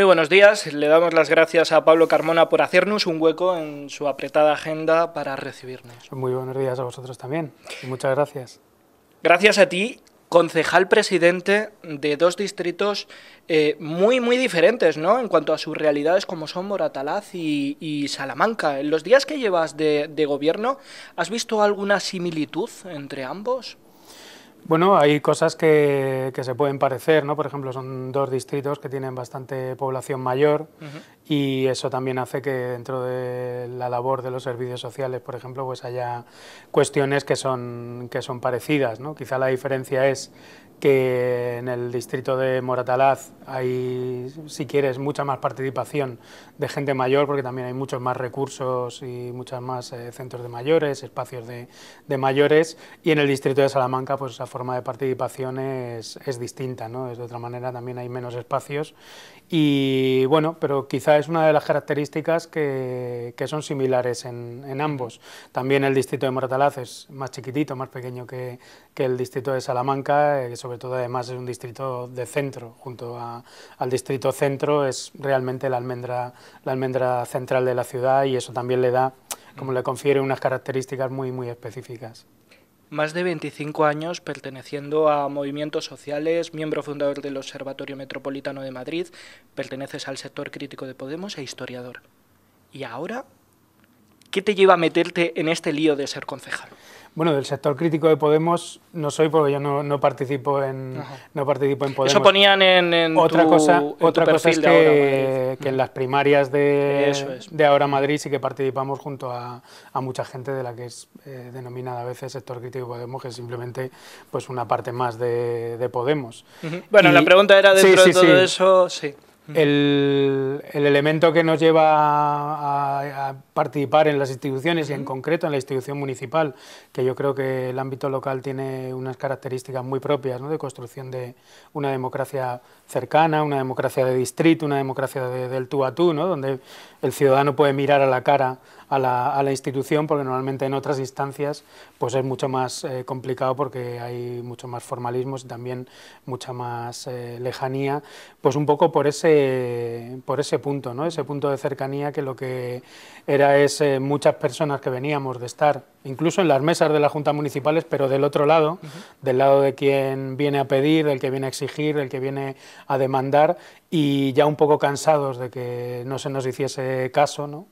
buenos días, le damos las gracias a Pablo Carmona por hacernos un hueco en su apretada agenda para recibirnos. Muy buenos días a vosotros también, y muchas gracias. Gracias a ti, concejal presidente de dos distritos muy diferentes, ¿no?, en cuanto a sus realidades, como son Moratalaz y Salamanca. En los días que llevas de gobierno, ¿has visto alguna similitud entre ambos? Bueno, hay cosas que se pueden parecer, ¿no? Por ejemplo, son dos distritos que tienen bastante población mayor y eso también hace que dentro de la labor de los servicios sociales, por ejemplo, pues haya cuestiones que son parecidas, ¿no? Quizá la diferencia es que en el distrito de Moratalaz hay, si quieres, mucha más participación de gente mayor, porque también hay muchos más recursos y muchos más centros de mayores, espacios de mayores, y en el distrito de Salamanca pues esa forma de participación es distinta, ¿no? Es de otra manera, también hay menos espacios y bueno, pero quizá es una de las características que son similares en ambos. También el distrito de Moratalaz es más chiquitito, más pequeño que el distrito de Salamanca, sobre todo además es un distrito de centro, junto al distrito centro es realmente la almendra central de la ciudad y eso también le da, como le confiere, unas características muy específicas. Más de 25 años perteneciendo a movimientos sociales, miembro fundador del Observatorio Metropolitano de Madrid, perteneces al sector crítico de Podemos e historiador. ¿Y ahora qué te lleva a meterte en este lío de ser concejal? Bueno, del sector crítico de Podemos no soy, porque yo no participo en Podemos. Eso ponían en otra tu cosa perfil es de que en las primarias de Ahora Madrid sí que participamos junto a mucha gente de la que es denominada a veces sector crítico de Podemos, que es simplemente pues una parte más de Podemos. Bueno, la pregunta era dentro de todo eso, sí. El elemento que nos lleva a participar en las instituciones y en concreto en la institución municipal, que yo creo que el ámbito local tiene unas características muy propias, ¿no?, de construcción de una democracia cercana, una democracia de distrito, una democracia del tú a tú, ¿no?, donde el ciudadano puede mirar a la cara a la institución, porque normalmente en otras instancias pues es mucho más complicado, porque hay mucho más formalismos y también mucha más lejanía, pues un poco por ese punto, ¿no?, ese punto de cercanía, que lo que era es muchas personas que veníamos de estar incluso en las mesas de las juntas municipales, pero del otro lado, del lado de quien viene a pedir, del que viene a exigir, del que viene a demandar, y ya un poco cansados de que no se nos hiciese caso, ¿no?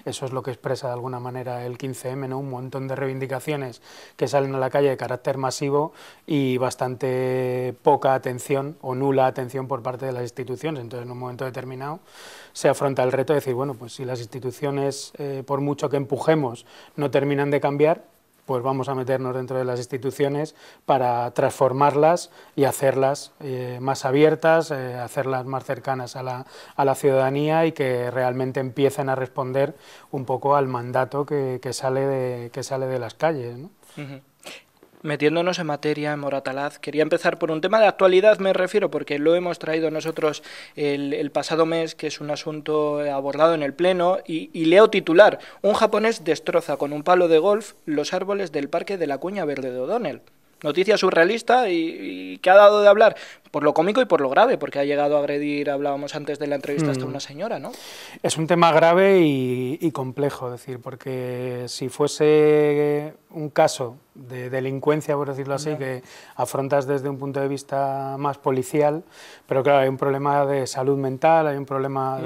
Eso es lo que expresa de alguna manera el 15M, ¿no?, un montón de reivindicaciones que salen a la calle de carácter masivo y bastante poca atención o nula atención por parte de las instituciones. Entonces, en un momento determinado se afronta el reto de decir, bueno, pues si las instituciones, por mucho que empujemos, no terminan de cambiar, pues vamos a meternos dentro de las instituciones para transformarlas y hacerlas más abiertas, hacerlas más cercanas a la ciudadanía, y que realmente empiecen a responder un poco al mandato que sale de las calles, ¿no? Metiéndonos en materia, en Moratalaz, quería empezar por un tema de actualidad, me refiero, porque lo hemos traído nosotros el pasado mes, que es un asunto abordado en el Pleno, y leo titular: un japonés destroza con un palo de golf los árboles del Parque de la Cuña Verde de O'Donnell. Noticia surrealista y que ha dado de hablar por lo cómico y por lo grave, porque ha llegado a agredir, hablábamos antes de la entrevista, hasta una señora, ¿no? Es un tema grave y complejo, es decir, porque si fuese un caso de delincuencia, por decirlo así, que afrontas desde un punto de vista más policial, pero claro, hay un problema de salud mental, hay un problema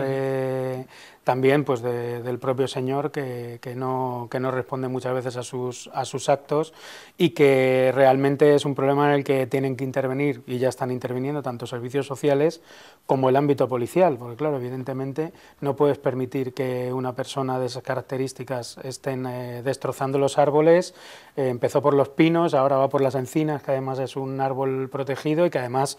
también pues del propio señor que no responde muchas veces a sus actos, y que realmente es un problema en el que tienen que intervenir, y ya están interviniendo, tanto servicios sociales como el ámbito policial, porque claro, evidentemente no puedes permitir que una persona de esas características estén destrozando los árboles. Empezó por los pinos, ahora va por las encinas, que además es un árbol protegido y que además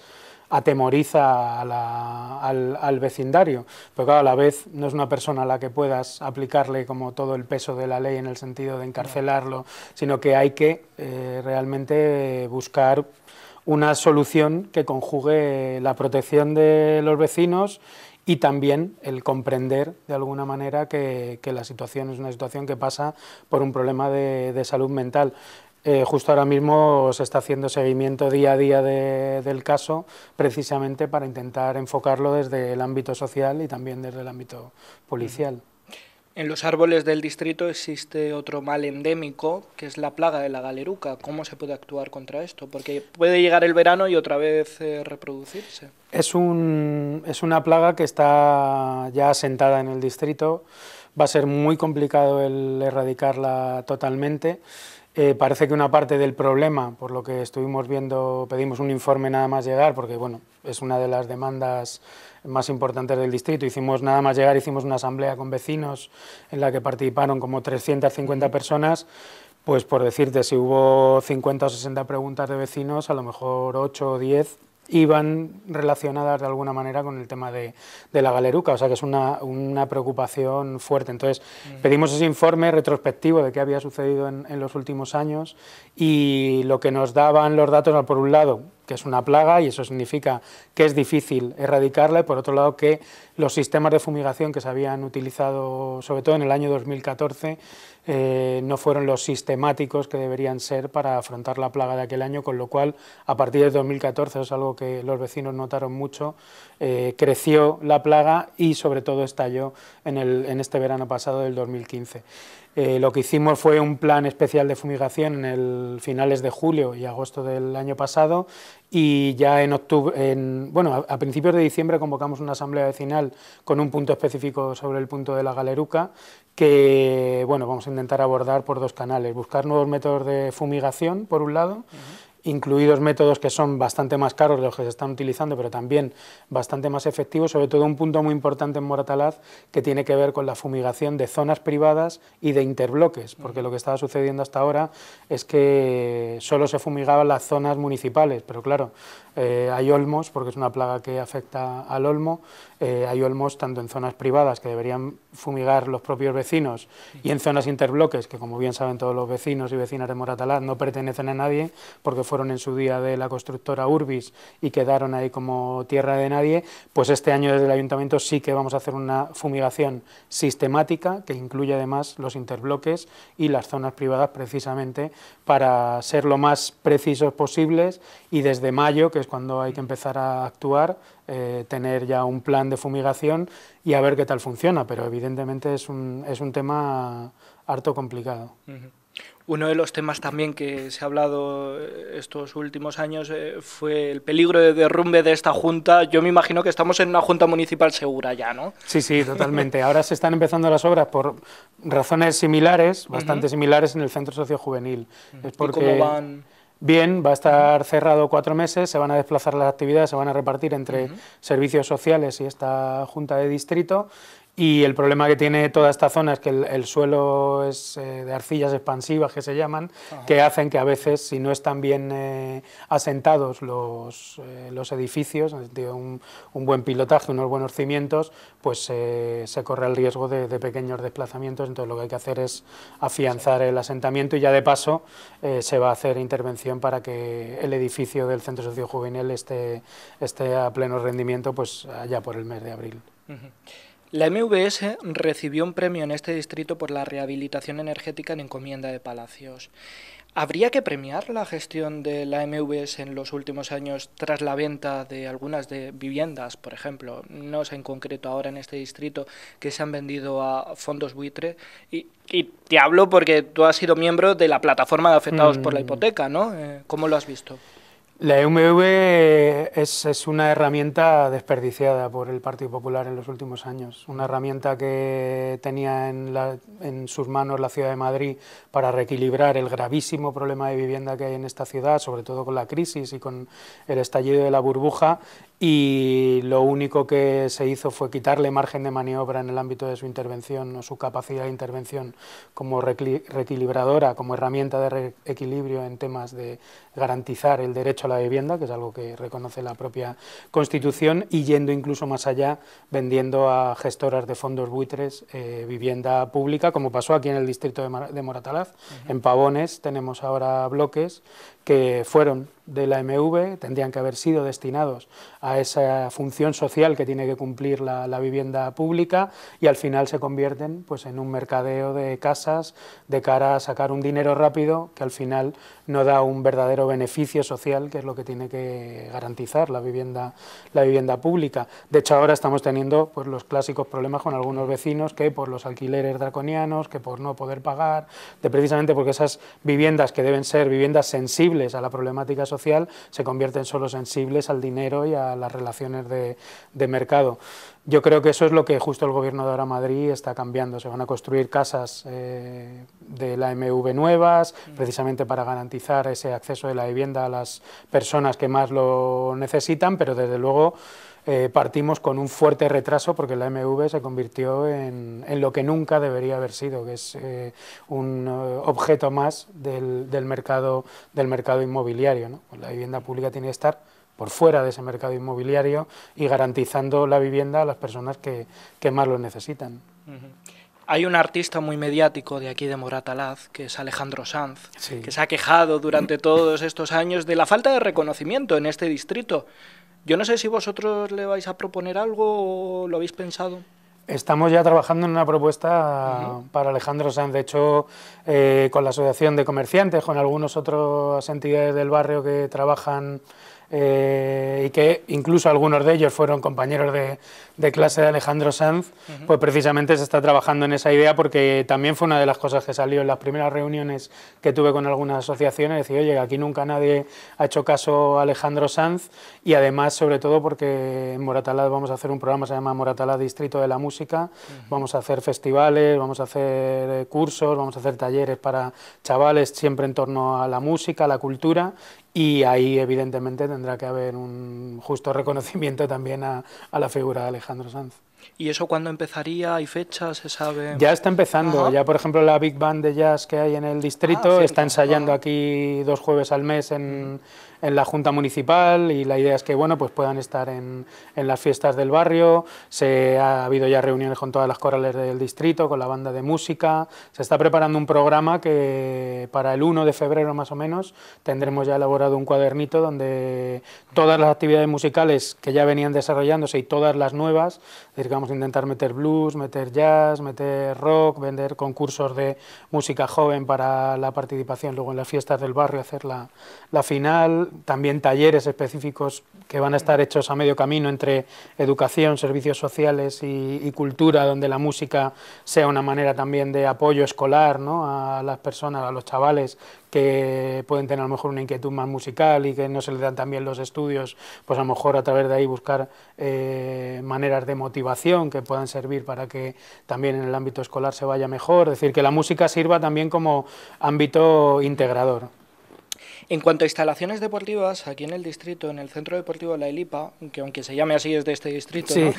atemoriza al vecindario, pero claro, a la vez no es una persona a la que puedas aplicarle como todo el peso de la ley en el sentido de encarcelarlo, sino que hay que realmente buscar una solución que conjugue la protección de los vecinos y también el comprender de alguna manera que la situación es una situación que pasa por un problema de salud mental. justo ahora mismo se está haciendo seguimiento día a día del caso, precisamente para intentar enfocarlo desde el ámbito social y también desde el ámbito policial. En los árboles del distrito existe otro mal endémico, que es la plaga de la galeruca. ¿Cómo se puede actuar contra esto? Porque puede llegar el verano y otra vez reproducirse. Es una plaga que está ya asentada en el distrito. Va a ser muy complicado el erradicarla totalmente. Parece que una parte del problema, por lo que estuvimos viendo, pedimos un informe nada más llegar, porque bueno, es una de las demandas más importantes del distrito. Nada más llegar, hicimos una asamblea con vecinos en la que participaron como 350 personas. Pues por decirte, si hubo 50 o 60 preguntas de vecinos, a lo mejor 8 o 10 iban relacionadas de alguna manera con el tema de la galeruca, o sea que es una preocupación fuerte. Entonces pedimos ese informe retrospectivo de qué había sucedido en los últimos años, y lo que nos daban los datos, por un lado, que es una plaga y eso significa que es difícil erradicarla, y por otro lado que los sistemas de fumigación que se habían utilizado, sobre todo en el año 2014, no fueron los sistemáticos que deberían ser para afrontar la plaga de aquel año, con lo cual a partir de 2014, es algo que los vecinos notaron mucho, creció la plaga y sobre todo estalló en este verano pasado del 2015. Lo que hicimos fue un plan especial de fumigación en finales de julio y agosto del año pasado, y ya en octubre, a principios de diciembre convocamos una asamblea vecinal con un punto específico sobre el punto de la galeruca, que vamos a intentar abordar por dos canales: buscar nuevos métodos de fumigación, por un lado, incluidos métodos que son bastante más caros de los que se están utilizando, pero también bastante más efectivos, sobre todo un punto muy importante en Moratalaz que tiene que ver con la fumigación de zonas privadas y de interbloques, porque lo que estaba sucediendo hasta ahora es que solo se fumigaban las zonas municipales, pero claro, hay olmos, porque es una plaga que afecta al olmo, hay olmos tanto en zonas privadas que deberían fumigar los propios vecinos y en zonas interbloques que, como bien saben todos los vecinos y vecinas de Moratalaz, no pertenecen a nadie porque fueron en su día de la constructora Urbis y quedaron ahí como tierra de nadie. Pues este año desde el Ayuntamiento sí que vamos a hacer una fumigación sistemática que incluye además los interbloques y las zonas privadas, precisamente para ser lo más precisos posibles, y desde mayo, que es cuando hay que empezar a actuar, tener ya un plan de fumigación y a ver qué tal funciona, pero evidentemente es un tema harto complicado. Uno de los temas también que se ha hablado estos últimos años fue el peligro de derrumbe de esta junta. Yo me imagino que estamos en una junta municipal segura ya, ¿no? Sí, sí, totalmente. Ahora se están empezando las obras por razones similares, bastante similares, en el centro sociojuvenil. Es porque... ¿Y cómo van? Bien, va a estar cerrado 4 meses, se van a desplazar las actividades, se van a repartir entre servicios sociales y esta junta de distrito, y el problema que tiene toda esta zona es que el suelo es de arcillas expansivas, que se llaman, que hacen que a veces, si no están bien asentados los edificios, un buen pilotaje, unos buenos cimientos, pues se corre el riesgo de pequeños desplazamientos. Entonces lo que hay que hacer es afianzar el asentamiento, y ya de paso se va a hacer intervención para que el edificio del centro sociojuvenil esté a pleno rendimiento, pues allá por el mes de abril. La MVS recibió un premio en este distrito por la rehabilitación energética en encomienda de palacios. ¿Habría que premiar la gestión de la MVS en los últimos años tras la venta de algunas de viviendas, por ejemplo, no sé en concreto ahora en este distrito, que se han vendido a fondos buitre? Y te hablo porque tú has sido miembro de la plataforma de afectados por la hipoteca, ¿no? ¿Cómo lo has visto? La EMV es una herramienta desperdiciada por el Partido Popular en los últimos años, una herramienta que tenía en sus manos la ciudad de Madrid para reequilibrar el gravísimo problema de vivienda que hay en esta ciudad, sobre todo con la crisis y con el estallido de la burbuja, y lo único que se hizo fue quitarle margen de maniobra en el ámbito de su intervención o su capacidad de intervención como reequilibradora, como herramienta de reequilibrio en temas de garantizar el derecho a la vivienda, que es algo que reconoce la propia Constitución, y yendo incluso más allá, vendiendo a gestoras de fondos buitres vivienda pública, como pasó aquí en el distrito de Moratalaz. En Pavones tenemos ahora bloques que fueron de la AMV, tendrían que haber sido destinados a esa función social que tiene que cumplir la vivienda pública, y al final se convierten pues en un mercadeo de casas de cara a sacar un dinero rápido que al final no da un verdadero beneficio social, que es lo que tiene que garantizar la vivienda pública. De hecho, ahora estamos teniendo pues los clásicos problemas con algunos vecinos que por los alquileres draconianos, que por no poder pagar, precisamente porque esas viviendas que deben ser viviendas sensibles a la problemática social se convierten solo sensibles al dinero y a las relaciones de mercado. Yo creo que eso es lo que justo el Gobierno de ahora Madrid está cambiando. Se van a construir casas de la AMV nuevas, precisamente para garantizar ese acceso de la vivienda a las personas que más lo necesitan, pero desde luego partimos con un fuerte retraso porque la AMV se convirtió en lo que nunca debería haber sido, que es un objeto más del mercado inmobiliario, ¿no? Pues la vivienda pública tiene que estar por fuera de ese mercado inmobiliario y garantizando la vivienda a las personas que más lo necesitan. Hay un artista muy mediático de aquí de Moratalaz, que es Alejandro Sanz, sí, que se ha quejado durante todos estos años de la falta de reconocimiento en este distrito. Yo no sé si vosotros le vais a proponer algo o lo habéis pensado. Estamos ya trabajando en una propuesta para Alejandro Sanz. De hecho, con la Asociación de Comerciantes, con algunas otras entidades del barrio que trabajan y que incluso algunos de ellos fueron compañeros de clase de Alejandro Sanz, pues precisamente se está trabajando en esa idea, porque también fue una de las cosas que salió en las primeras reuniones que tuve con algunas asociaciones, decir, oye, aquí nunca nadie ha hecho caso a Alejandro Sanz, y además, sobre todo, porque en Moratalaz vamos a hacer un programa que se llama Moratalaz Distrito de la Música, vamos a hacer festivales, vamos a hacer cursos, vamos a hacer talleres para chavales, siempre en torno a la música, a la cultura, y ahí evidentemente tendrá que haber un justo reconocimiento también a la figura de Alejandro Sanz. ¿Y eso cuándo empezaría? ¿Hay fechas? ¿Se sabe? Ya está empezando. Ya por ejemplo la Big Band de Jazz que hay en el distrito está ensayando aquí 2 jueves al mes en la Junta Municipal, y la idea es que bueno, pues puedan estar en las fiestas del barrio. Ha habido ya reuniones con todas las corales del distrito, con la banda de música. Se está preparando un programa que para el 1 de febrero más o menos tendremos ya elaborado un cuadernito donde todas las actividades musicales que ya venían desarrollándose y todas las nuevas, es decir, que vamos a intentar meter blues, meter jazz, meter rock, vender concursos de música joven para la participación luego en las fiestas del barrio, hacer la final, también talleres específicos que van a estar hechos a medio camino entre educación, servicios sociales y cultura, donde la música sea una manera también de apoyo escolar, ¿no?, a las personas, a los chavales que pueden tener a lo mejor una inquietud más musical y que no se les dan tan bien los estudios, pues a lo mejor a través de ahí buscar maneras de motivación que puedan servir para que también en el ámbito escolar se vaya mejor, es decir, que la música sirva también como ámbito integrador. En cuanto a instalaciones deportivas, aquí en el distrito, en el Centro Deportivo La Elipa, que aunque se llame así es de este distrito, sí, ¿no?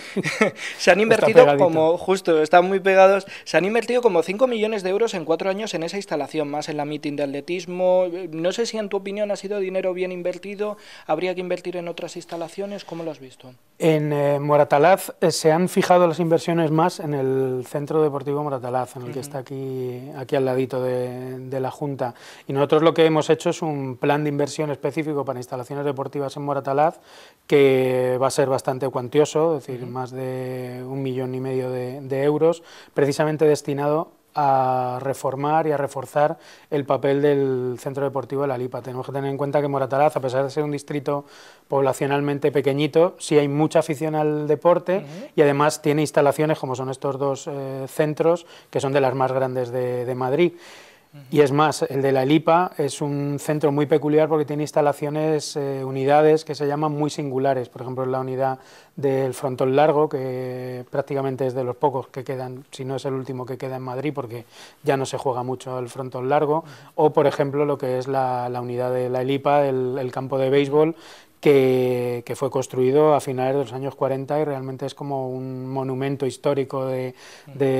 Se han invertido como, justo, están muy pegados, se han invertido como 5 millones de euros en 4 años en esa instalación, más en la meeting de atletismo. No sé si en tu opinión ha sido dinero bien invertido, habría que invertir en otras instalaciones, ¿cómo lo has visto? En Moratalaz se han fijado las inversiones más en el Centro Deportivo Moratalaz, en el que está aquí al ladito de la Junta, y nosotros lo que hemos hecho es un plan de inversión específico para instalaciones deportivas en Moratalaz que va a ser bastante cuantioso, es decir, más de 1,5 millones de euros, precisamente destinado a reformar y a reforzar el papel del Centro Deportivo de La Elipa. Tenemos que tener en cuenta que Moratalaz, a pesar de ser un distrito poblacionalmente pequeñito, sí hay mucha afición al deporte y además tiene instalaciones como son estos 2 centros, que son de las más grandes de Madrid. Y es más, el de La Elipa es un centro muy peculiar porque tiene instalaciones, unidades que se llaman muy singulares. Por ejemplo, la unidad del frontón largo, que prácticamente es de los pocos que quedan, si no es el último que queda en Madrid, porque ya no se juega mucho el frontón largo. O, por ejemplo, lo que es la unidad de La Elipa, el campo de béisbol, que fue construido a finales de los años 40 y realmente es como un monumento histórico de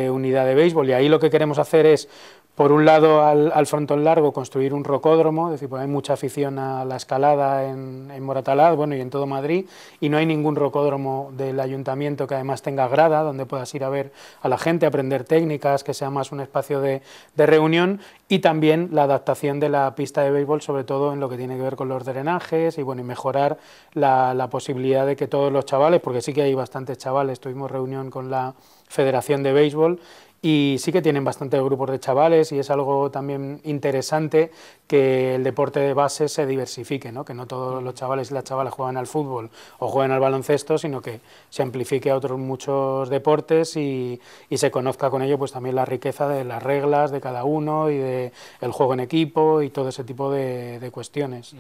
unidad de béisbol. Y ahí lo que queremos hacer es por un lado al frontón largo construir un rocódromo, es decir, pues hay mucha afición a la escalada en Moratalaz, bueno, y en todo Madrid, y no hay ningún rocódromo del ayuntamiento que además tenga grada, donde puedas ir a ver a la gente, aprender técnicas, que sea más un espacio de reunión, y también la adaptación de la pista de béisbol, sobre todo en lo que tiene que ver con los drenajes, y bueno, y mejorar la posibilidad de que todos los chavales, porque sí que hay bastantes chavales, tuvimos reunión con la Federación de Béisbol, y sí que tienen bastantes grupos de chavales y es algo también interesante que el deporte de base se diversifique, ¿no? Que no todos los chavales y las chavalas juegan al fútbol o juegan al baloncesto, sino que se amplifique a otros muchos deportes y se conozca con ello pues también la riqueza de las reglas de cada uno y de el juego en equipo y todo ese tipo de cuestiones.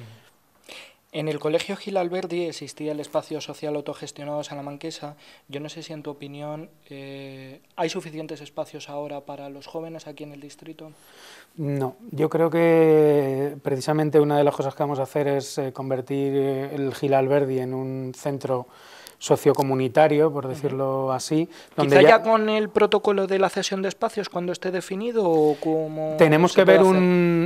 En el Colegio Gil Alberdi existía el espacio social autogestionado salamanquesa. Yo no sé si en tu opinión hay suficientes espacios ahora para los jóvenes aquí en el distrito. No, yo creo que precisamente una de las cosas que vamos a hacer es convertir el Gil Alberdi en un centro sociocomunitario, por decirlo así. Donde ¿Quizá ya con el protocolo de la cesión de espacios cuando esté definido o cómo tenemos que ver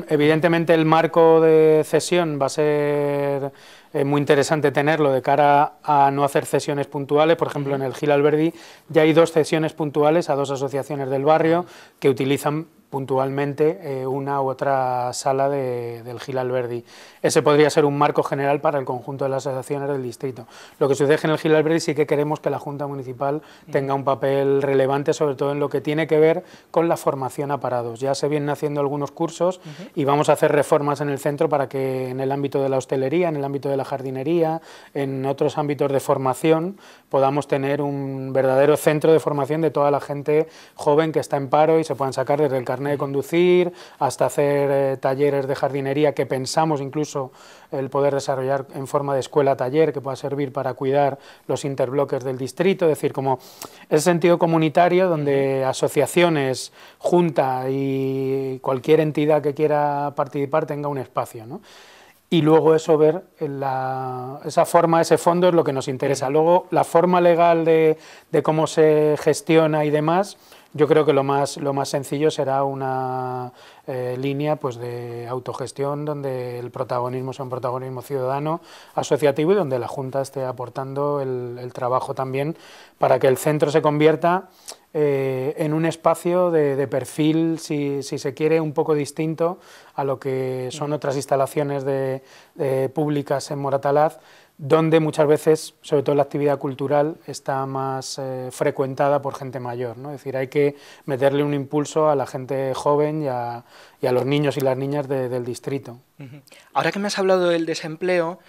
evidentemente el marco de cesión va a ser muy interesante tenerlo de cara a no hacer cesiones puntuales. Por ejemplo, en el Gil Alberdi ya hay 2 cesiones puntuales a 2 asociaciones del barrio que utilizan puntualmente una u otra sala del Gil Alberdi. Ese podría ser un marco general para el conjunto de las asociaciones del distrito. Lo que sucede en el Gil Alberdi sí que queremos que la Junta Municipal tenga un papel relevante, sobre todo en lo que tiene que ver con la formación a parados. Ya se vienen haciendo algunos cursos y vamos a hacer reformas en el centro para que en el ámbito de la hostelería, en el ámbito de la jardinería, en otros ámbitos de formación, podamos tener un verdadero centro de formación de toda la gente joven que está en paro y se puedan sacar desde el carnet de conducir hasta hacer talleres de jardinería que pensamos incluso el poder desarrollar en forma de escuela-taller que pueda servir para cuidar los interbloques del distrito, es decir, como ese sentido comunitario donde asociaciones, junta y cualquier entidad que quiera participar tenga un espacio, ¿no? Y luego eso, ver esa forma, ese fondo es lo que nos interesa. Luego, la forma legal de cómo se gestiona y demás, yo creo que lo más sencillo será una línea pues de autogestión donde el protagonismo sea un protagonismo ciudadano, asociativo y donde la Junta esté aportando el trabajo también para que el centro se convierta en un espacio de perfil, si se quiere, un poco distinto a lo que son otras instalaciones públicas en Moratalaz, donde muchas veces, sobre todo la actividad cultural, está más frecuentada por gente mayor, ¿no? Es decir, hay que meterle un impulso a la gente joven y a los niños y las niñas del distrito. Ahora que me has hablado del desempleo,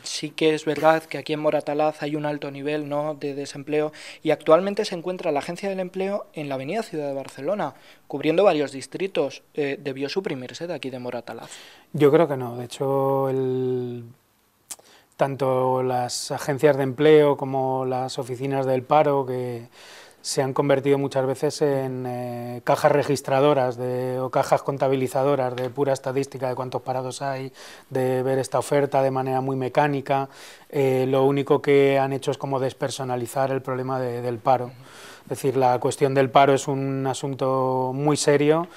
sí que es verdad que aquí en Moratalaz hay un alto nivel, ¿no?, de desempleo y actualmente se encuentra la Agencia del Empleo en la avenida Ciudad de Barcelona, cubriendo varios distritos. ¿Debió suprimirse de aquí de Moratalaz? Yo creo que no. De hecho, tanto las agencias de empleo como las oficinas del paro, que se han convertido muchas veces en cajas registradoras o cajas contabilizadoras de pura estadística de cuántos parados hay, de ver esta oferta de manera muy mecánica. Lo único que han hecho es como despersonalizar el problema del paro. Es decir, la cuestión del paro es un asunto muy serio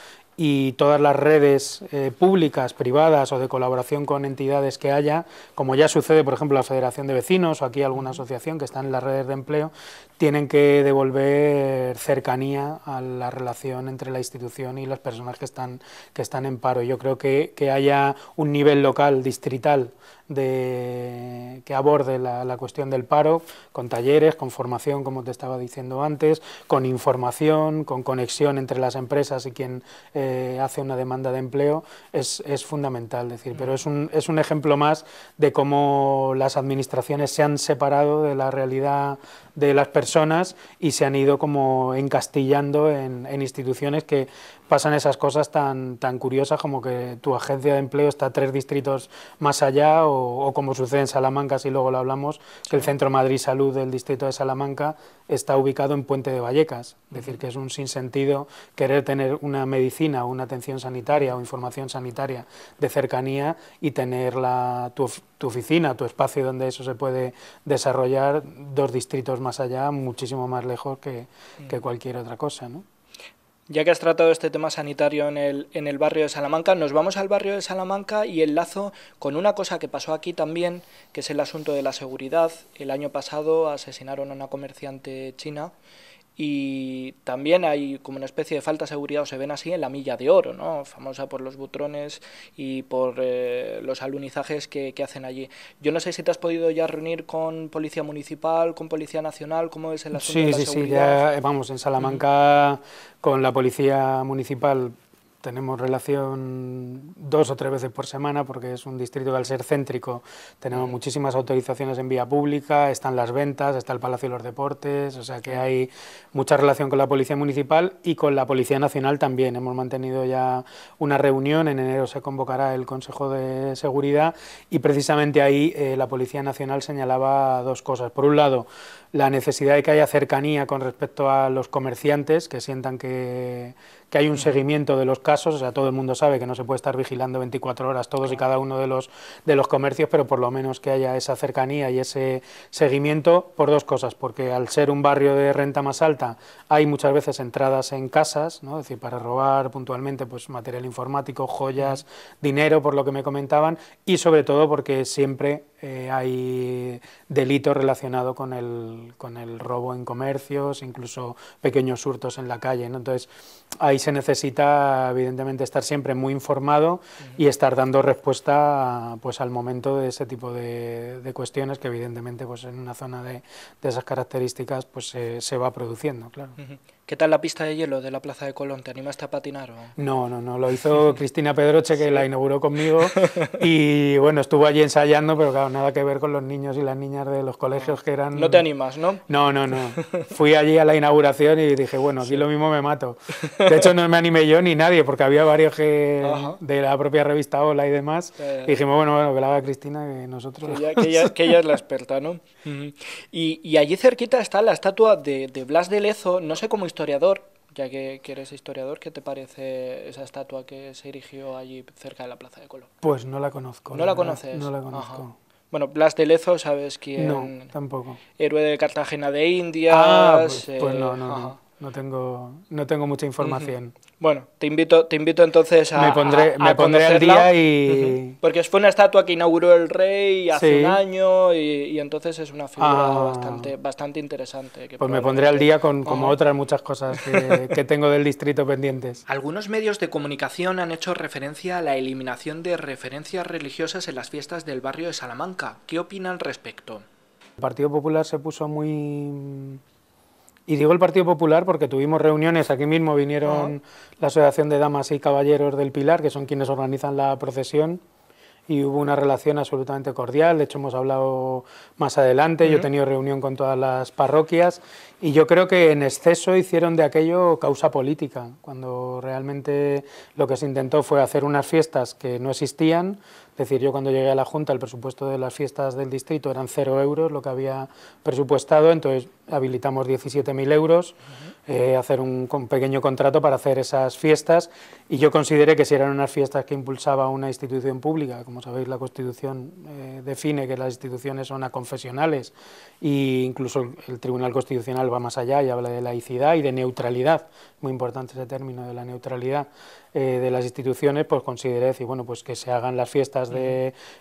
y todas las redes públicas, privadas o de colaboración con entidades que haya, como ya sucede, por ejemplo, la Federación de Vecinos o aquí alguna asociación que está en las redes de empleo, tienen que devolver cercanía a la relación entre la institución y las personas que están en paro. Yo creo que haya un nivel local, distrital, que aborde la cuestión del paro, con talleres, con formación, como te estaba diciendo antes, con información, con conexión entre las empresas y quien hace una demanda de empleo, es fundamental. Decir, pero es un ejemplo más de cómo las administraciones se han separado de la realidad de las personas y se han ido como encastillando en instituciones que pasan esas cosas tan curiosas como que tu agencia de empleo está 3 distritos más allá o como sucede en Salamanca, si luego lo hablamos, que el Centro Madrid Salud del distrito de Salamanca está ubicado en Puente de Vallecas. Es decir, que es un sinsentido querer tener una medicina o una atención sanitaria o información sanitaria de cercanía y tener tu oficina, tu espacio donde eso se puede desarrollar 2 distritos más allá, muchísimo más lejos que cualquier otra cosa, ¿no? Ya que has tratado este tema sanitario en el barrio de Salamanca, nos vamos al barrio de Salamanca y enlazo con una cosa que pasó aquí también, que es el asunto de la seguridad. El año pasado asesinaron a una comerciante china y también hay como una especie de falta de seguridad, o se ven así, en la Milla de Oro, ¿no? Famosa por los butrones y por los alunizajes que hacen allí. Yo no sé si te has podido ya reunir con Policía Municipal, con Policía Nacional, ¿cómo es el asunto de la seguridad? Sí, ya vamos, en Salamanca con la Policía Municipal tenemos relación 2 o 3 veces por semana, porque es un distrito que al ser céntrico tenemos muchísimas autorizaciones en vía pública, están las ventas, está el Palacio de los Deportes, o sea que hay mucha relación con la Policía Municipal y con la Policía Nacional también. Hemos mantenido ya una reunión, en enero se convocará el Consejo de Seguridad y precisamente ahí la Policía Nacional señalaba 2 cosas. Por un lado, la necesidad de que haya cercanía con respecto a los comerciantes, que sientan que hay un seguimiento de los casos, o sea, todo el mundo sabe que no se puede estar vigilando 24 horas todos y cada uno de los comercios, pero por lo menos que haya esa cercanía y ese seguimiento por 2 cosas, porque al ser un barrio de renta más alta hay muchas veces entradas en casas, ¿no? Es decir, para robar puntualmente pues material informático, joyas, dinero, por lo que me comentaban, y sobre todo porque siempre hay delitos relacionados con el robo en comercios, incluso pequeños hurtos en la calle, ¿no? Entonces ahí se necesita evidentemente estar siempre muy informado y estar dando respuesta pues al momento de ese tipo de cuestiones que evidentemente pues en una zona de esas características pues se va produciendo, claro. ¿Qué tal la pista de hielo de la Plaza de Colón? ¿Te animaste a patinar? No, lo hizo Cristina Pedroche, que la inauguró conmigo, y bueno, estuvo allí ensayando, pero claro, nada que ver con los niños y las niñas de los colegios que eran... No te animas, ¿no? No. Fui allí a la inauguración y dije, bueno, aquí lo mismo me mato. De hecho, no me animé yo ni nadie, porque había varios de la propia revista Hola y demás, y dijimos, bueno, que la haga Cristina, que nosotros... Que ella es la experta, ¿no? Y allí cerquita está la estatua de Blas de Lezo, no sé cómo historiador, ya que eres historiador, ¿qué te parece esa estatua que se erigió allí cerca de la Plaza de Colón? Pues no la conozco. ¿No la conoces? No la conozco. Ajá. Bueno, Blas de Lezo, ¿sabes quién? No, tampoco. Héroe de Cartagena de Indias. Pues no tengo mucha información. Bueno, te invito entonces a me pondré al día y... Porque fue una estatua que inauguró el rey hace un año y entonces es una figura bastante interesante. Pues me pondré al día con como otras muchas cosas que tengo del distrito pendientes. Algunos medios de comunicación han hecho referencia a la eliminación de referencias religiosas en las fiestas del barrio de Salamanca. ¿Qué opina al respecto? El Partido Popular se puso muy... Y digo el Partido Popular porque tuvimos reuniones, aquí mismo vinieron la Asociación de Damas y Caballeros del Pilar, que son quienes organizan la procesión, y hubo una relación absolutamente cordial. De hecho hemos hablado más adelante, yo he tenido reunión con todas las parroquias y yo creo que en exceso hicieron de aquello causa política, cuando realmente lo que se intentó fue hacer unas fiestas que no existían. Es decir, yo cuando llegué a la Junta el presupuesto de las fiestas del distrito eran 0 euros lo que había presupuestado, entonces habilitamos 17.000 euros, hacer un pequeño contrato para hacer esas fiestas, y yo consideré que si eran unas fiestas que impulsaba una institución pública, como sabéis la Constitución define que las instituciones son aconfesionales e incluso el Tribunal Constitucional va más allá y habla de laicidad y de neutralidad, muy importante ese término de la neutralidad de las instituciones, pues consideré decir, bueno, pues que se hagan las fiestas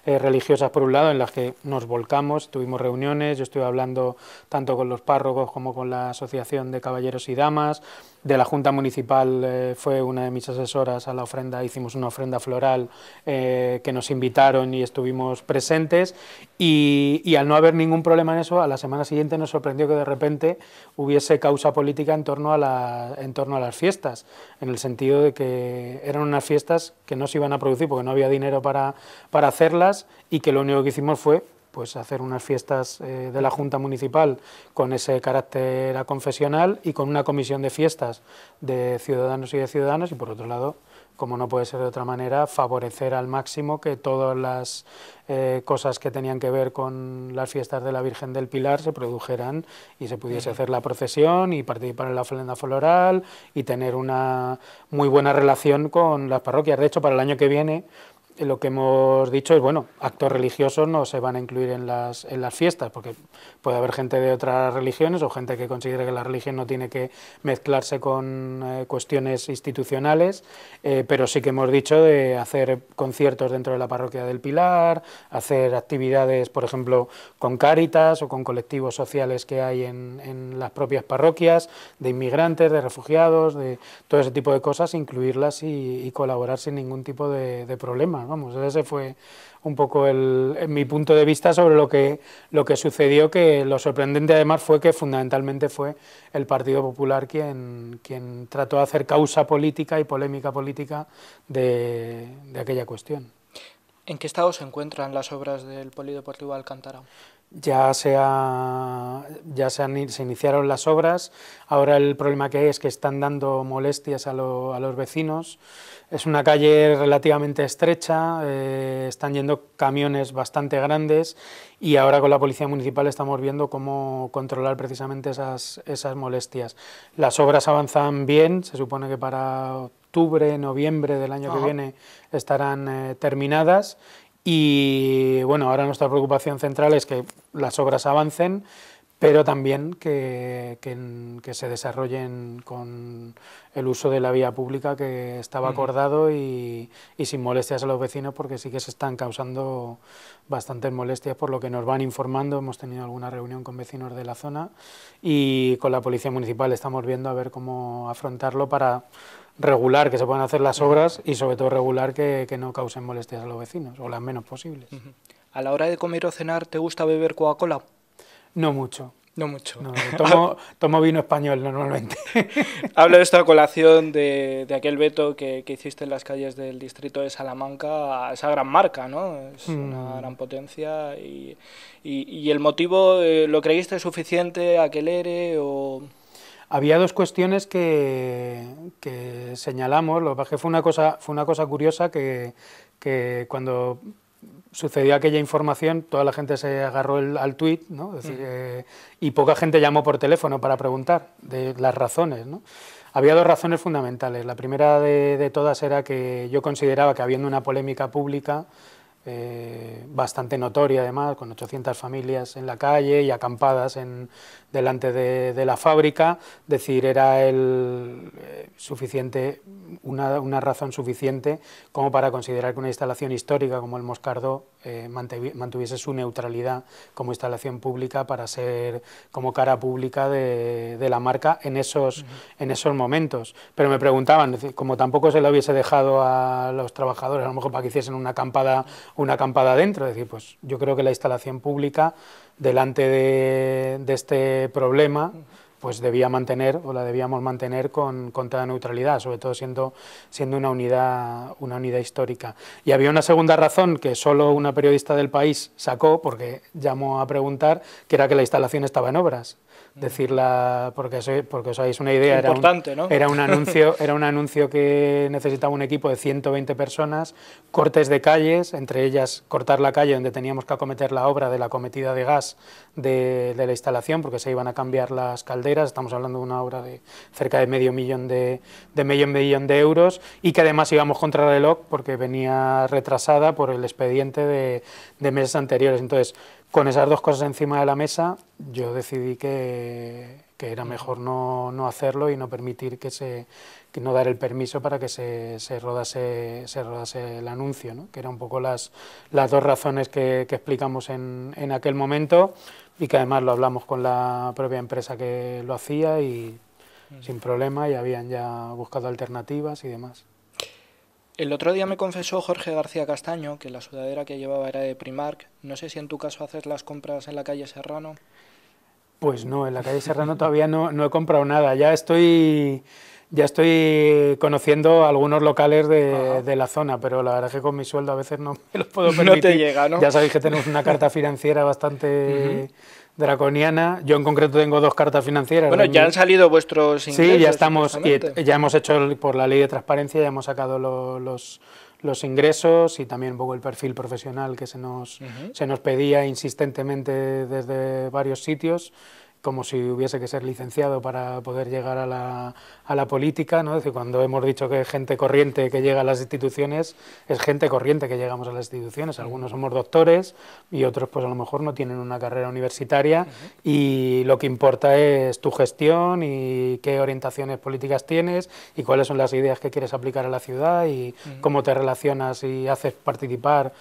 religiosas por un lado, en las que nos volcamos, tuvimos reuniones, yo estuve hablando tanto con los párrocos como con la Asociación de Caballeros y Damas, de la Junta Municipal fue una de mis asesoras a la ofrenda, hicimos una ofrenda floral que nos invitaron y estuvimos presentes, y al no haber ningún problema en eso, a la semana siguiente nos sorprendió que de repente hubiese causa política en torno a las fiestas, en el sentido de que eran unas fiestas que no se iban a producir porque no había dinero para hacerlas, y que lo único que hicimos fue pues hacer unas fiestas de la Junta Municipal con ese carácter aconfesional y con una comisión de fiestas de ciudadanos y de ciudadanas, y por otro lado, como no puede ser de otra manera, favorecer al máximo que todas las cosas que tenían que ver con las fiestas de la Virgen del Pilar se produjeran y se pudiese hacer la procesión y participar en la ofrenda floral y tener una muy buena relación con las parroquias. De hecho, para el año que viene lo que hemos dicho es, bueno, actos religiosos no se van a incluir en las fiestas, porque puede haber gente de otras religiones o gente que considere que la religión no tiene que mezclarse con cuestiones institucionales, pero sí que hemos dicho de hacer conciertos dentro de la parroquia del Pilar, hacer actividades, por ejemplo, con Cáritas o con colectivos sociales que hay en las propias parroquias, de inmigrantes, de refugiados, de todo ese tipo de cosas, incluirlas y colaborar sin ningún tipo de problema. Vamos, ese fue un poco mi punto de vista sobre lo que sucedió, que lo sorprendente además fue que fundamentalmente fue el Partido Popular quien trató de hacer causa política y polémica política de aquella cuestión. ¿En qué estado se encuentran las obras del Polideportivo Alcántara? Se iniciaron las obras, ahora el problema que hay es que están dando molestias a los vecinos. Es una calle relativamente estrecha, están yendo camiones bastante grandes y ahora con la Policía Municipal estamos viendo cómo controlar precisamente esas molestias. Las obras avanzan bien, se supone que para octubre, noviembre del año que viene estarán terminadas. Y bueno, ahora nuestra preocupación central es que las obras avancen, pero también que se desarrollen con el uso de la vía pública que estaba acordado y sin molestias a los vecinos, porque sí que se están causando bastantes molestias por lo que nos van informando. Hemos tenido alguna reunión con vecinos de la zona y con la Policía Municipal estamos viendo a ver cómo afrontarlo para regular que se puedan hacer las obras y sobre todo regular que no causen molestias a los vecinos, o las menos posibles. ¿A la hora de comer o cenar te gusta beber Coca-Cola? No mucho. No mucho. No, tomo vino español normalmente. Hablo de esta colación de aquel veto que hiciste en las calles del distrito de Salamanca a esa gran marca, ¿no? Es una gran potencia y el motivo, ¿lo creíste suficiente, aquel ERE o...? Había dos cuestiones que señalamos. Lo que pasa es que fue una cosa curiosa que cuando sucedió aquella información toda la gente se agarró al tuit, ¿no? Es decir, y poca gente llamó por teléfono para preguntar de las razones, ¿no? Había dos razones fundamentales. La primera de todas era que yo consideraba que habiendo una polémica pública bastante notoria además, con 800 familias en la calle y acampadas delante de la fábrica, decir, era una razón suficiente como para considerar que una instalación histórica como el Moscardó mantuviese su neutralidad como instalación pública para ser como cara pública de la marca en esos momentos. Pero me preguntaban, como tampoco se lo hubiese dejado a los trabajadores, a lo mejor para que hiciesen una acampada dentro, es decir, pues yo creo que la instalación pública delante de este problema pues debíamos mantener con toda neutralidad, sobre todo siendo una unidad histórica. Y había una segunda razón que solo una periodista del País sacó, porque llamó a preguntar, que era que la instalación estaba en obras. Decirla, porque os hagáis una idea, era un anuncio que necesitaba un equipo de 120 personas, cortes de calles, entre ellas cortar la calle donde teníamos que acometer la obra de la acometida de gas de la instalación, porque se iban a cambiar las calderas. Estamos hablando de una obra de cerca de medio millón de euros, y que además íbamos contra reloj porque venía retrasada por el expediente de meses anteriores. Entonces, con esas dos cosas encima de la mesa, yo decidí que era mejor no hacerlo y no permitir que no dar el permiso para que se rodase el anuncio, ¿no? Que eran un poco las dos razones que explicamos en aquel momento, y que además lo hablamos con la propia empresa que lo hacía y sin problema, y habían ya buscado alternativas y demás. El otro día me confesó Jorge García Castaño que la sudadera que llevaba era de Primark. No sé si en tu caso haces las compras en la calle Serrano. Pues no, en la calle Serrano todavía no he comprado nada. Ya estoy conociendo algunos locales de la zona, pero la verdad es que con mi sueldo a veces no me los puedo permitir. No te llega, ¿no? Ya sabéis que tenemos una carta financiera bastante draconiana. Yo en concreto tengo 2 cartas financieras. Bueno, ya han salido vuestros ingresos. Sí, ya estamos, ya hemos hecho por la ley de transparencia, ya hemos sacado los ingresos y también un poco el perfil profesional que se nos pedía insistentemente desde varios sitios, como si hubiese que ser licenciado para poder llegar a la política, ¿no? Es decir, cuando hemos dicho que es gente corriente que llega a las instituciones, es gente corriente que llegamos a las instituciones. Algunos somos doctores y otros pues a lo mejor no tienen una carrera universitaria y lo que importa es tu gestión y qué orientaciones políticas tienes y cuáles son las ideas que quieres aplicar a la ciudad y cómo te relacionas y haces participar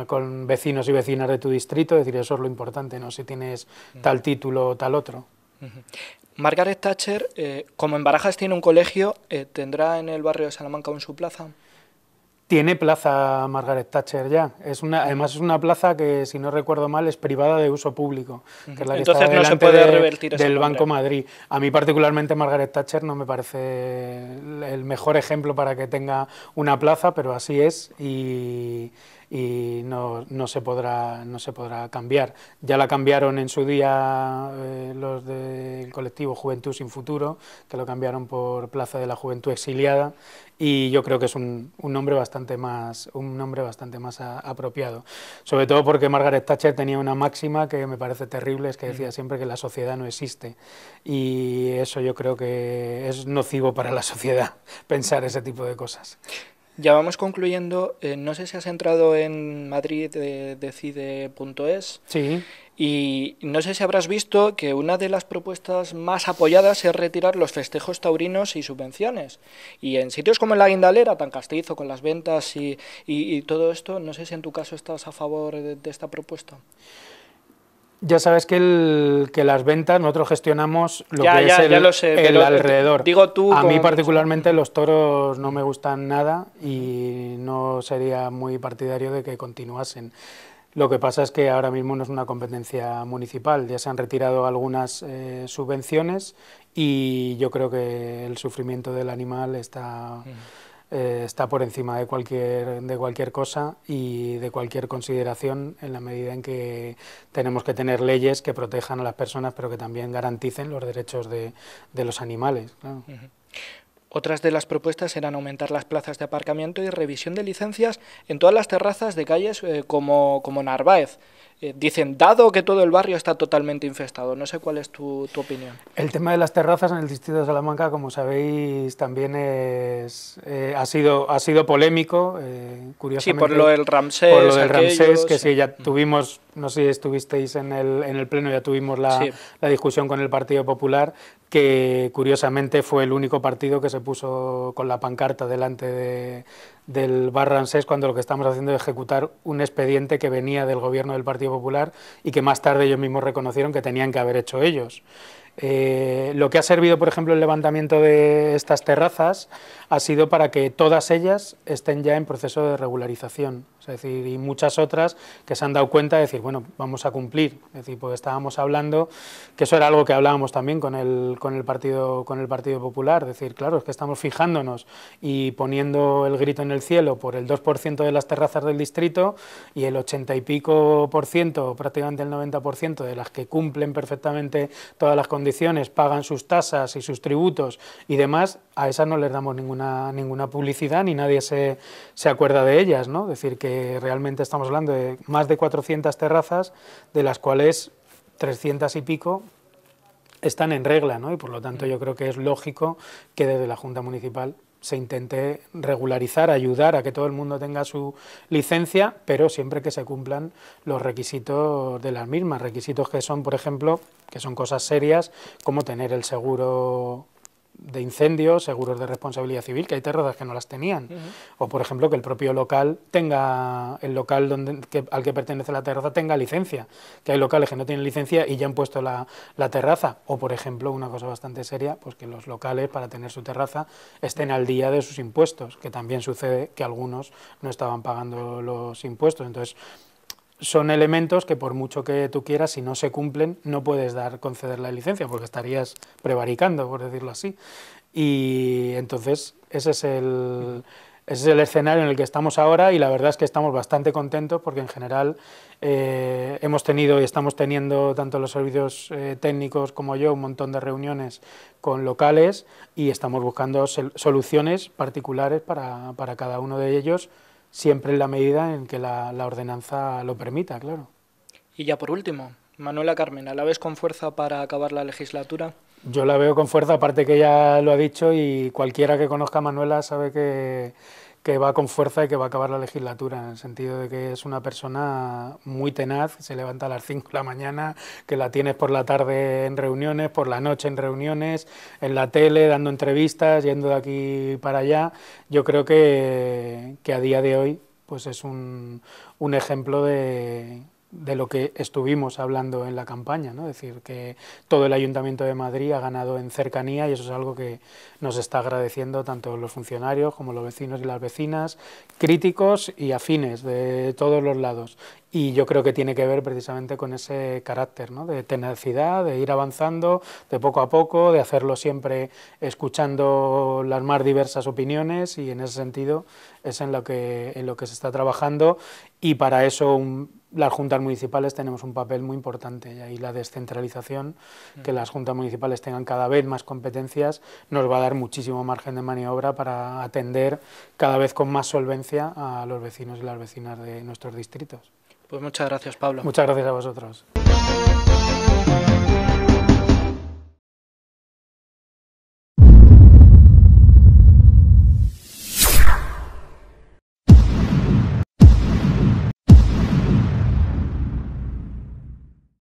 con vecinos y vecinas de tu distrito. Es decir, eso es lo importante, no si tienes tal título o tal otro. Margaret Thatcher, como en Barajas tiene un colegio, ¿tendrá en el barrio de Salamanca aún su plaza? Tiene plaza Margaret Thatcher ya. Además es una plaza que, si no recuerdo mal, es privada de uso público, que es la que Entonces está no se delante puede revertir ese del nombre. Banco Madrid. A mí particularmente Margaret Thatcher no me parece el mejor ejemplo para que tenga una plaza, pero así es y no se podrá cambiar. Ya la cambiaron en su día los del colectivo Juventud Sin Futuro, que lo cambiaron por Plaza de la Juventud Exiliada, y yo creo que es un nombre bastante más apropiado, sobre todo porque Margaret Thatcher tenía una máxima que me parece terrible, es que decía siempre que la sociedad no existe, y eso yo creo que es nocivo para la sociedad, pensar ese tipo de cosas. Ya vamos concluyendo. No sé si has entrado en madriddecide.es. Sí. Y no sé si habrás visto que una de las propuestas más apoyadas es retirar los festejos taurinos y subvenciones. Y en sitios como en la Guindalera, tan castizo, con las ventas y todo esto, no sé si en tu caso estás a favor de esta propuesta. Ya sabes que las ventas, nosotros gestionamos lo que es lo sé, el alrededor. Digo tú a mí particularmente los toros no me gustan nada y no sería muy partidario de que continuasen. Lo que pasa es que ahora mismo no es una competencia municipal, ya se han retirado algunas subvenciones y yo creo que el sufrimiento del animal está por encima de cualquier cosa y de cualquier consideración, en la medida en que tenemos que tener leyes que protejan a las personas pero que también garanticen los derechos de los animales. Claro. Otras de las propuestas eran aumentar las plazas de aparcamiento y revisión de licencias en todas las terrazas de calles como Narváez. Dicen, dado que todo el barrio está totalmente infestado. No sé cuál es tu opinión. El tema de las terrazas en el distrito de Salamanca, como sabéis, también ha sido polémico, curiosamente. Sí, por lo del Ramsés. Por lo del Ramsés, que sí, ya tuvimos, no sé si estuvisteis en el pleno, ya tuvimos la discusión con el Partido Popular, que curiosamente fue el único partido que se puso con la pancarta delante del bar Ramsés, cuando lo que estamos haciendo es ejecutar un expediente que venía del gobierno del Partido Popular y que más tarde ellos mismos reconocieron que tenían que haber hecho ellos. Lo que ha servido, por ejemplo, el levantamiento de estas terrazas ha sido para que todas ellas estén ya en proceso de regularización, es decir, y muchas otras que se han dado cuenta de decir, bueno, vamos a cumplir, es decir, pues estábamos hablando, que eso era algo que hablábamos también con el Partido Popular, es decir, claro, es que estamos fijándonos y poniendo el grito en el cielo por el 2% de las terrazas del distrito y el 80 y pico por ciento, prácticamente el 90% de las que cumplen perfectamente todas las condiciones, pagan sus tasas y sus tributos y demás, a esas no les damos ninguna publicidad ni nadie se acuerda de ellas, ¿no? Es decir, que realmente estamos hablando de más de 400 terrazas, de las cuales 300 y pico están en regla, ¿no? Y por lo tanto yo creo que es lógico que desde la Junta Municipal se intente regularizar, ayudar a que todo el mundo tenga su licencia, pero siempre que se cumplan los requisitos de las mismas, requisitos que son, por ejemplo, que son cosas serias, como tener el seguro de incendios, seguros de responsabilidad civil, que hay terrazas que no las tenían, o por ejemplo que el propio local tenga, el local al que pertenece la terraza tenga licencia, que hay locales que no tienen licencia y ya han puesto la terraza, o por ejemplo una cosa bastante seria, pues que los locales para tener su terraza estén al día de sus impuestos, que también sucede que algunos no estaban pagando los impuestos, entonces son elementos que por mucho que tú quieras, si no se cumplen, no puedes conceder la licencia, porque estarías prevaricando, por decirlo así. Y entonces ese es el escenario en el que estamos ahora y la verdad es que estamos bastante contentos porque en general hemos tenido y estamos teniendo, tanto los servicios técnicos como yo, un montón de reuniones con locales y estamos buscando soluciones particulares para cada uno de ellos, siempre en la medida en que la ordenanza lo permita, claro. Y ya por último, Manuela Carmena, ¿la ves con fuerza para acabar la legislatura? Yo la veo con fuerza, aparte que ella lo ha dicho y cualquiera que conozca a Manuela sabe que va con fuerza y que va a acabar la legislatura, en el sentido de que es una persona muy tenaz, se levanta a las 5 de la mañana, que la tienes por la tarde en reuniones, por la noche en reuniones, en la tele, dando entrevistas, yendo de aquí para allá. Yo creo que a día de hoy pues es un ejemplo de lo que estuvimos hablando en la campaña, ¿no? Es decir, que todo el Ayuntamiento de Madrid ha ganado en cercanía y eso es algo que nos está agradeciendo tanto los funcionarios como los vecinos y las vecinas, críticos y afines de todos los lados. Y yo creo que tiene que ver precisamente con ese carácter, ¿no? De tenacidad, de ir avanzando de poco a poco, de hacerlo siempre escuchando las más diversas opiniones, y en ese sentido es en lo que se está trabajando, y para eso las juntas municipales tenemos un papel muy importante, y ahí la descentralización, que las juntas municipales tengan cada vez más competencias, nos va a dar muchísimo margen de maniobra para atender cada vez con más solvencia a los vecinos y las vecinas de nuestros distritos. Pues muchas gracias, Pablo. Muchas gracias a vosotros.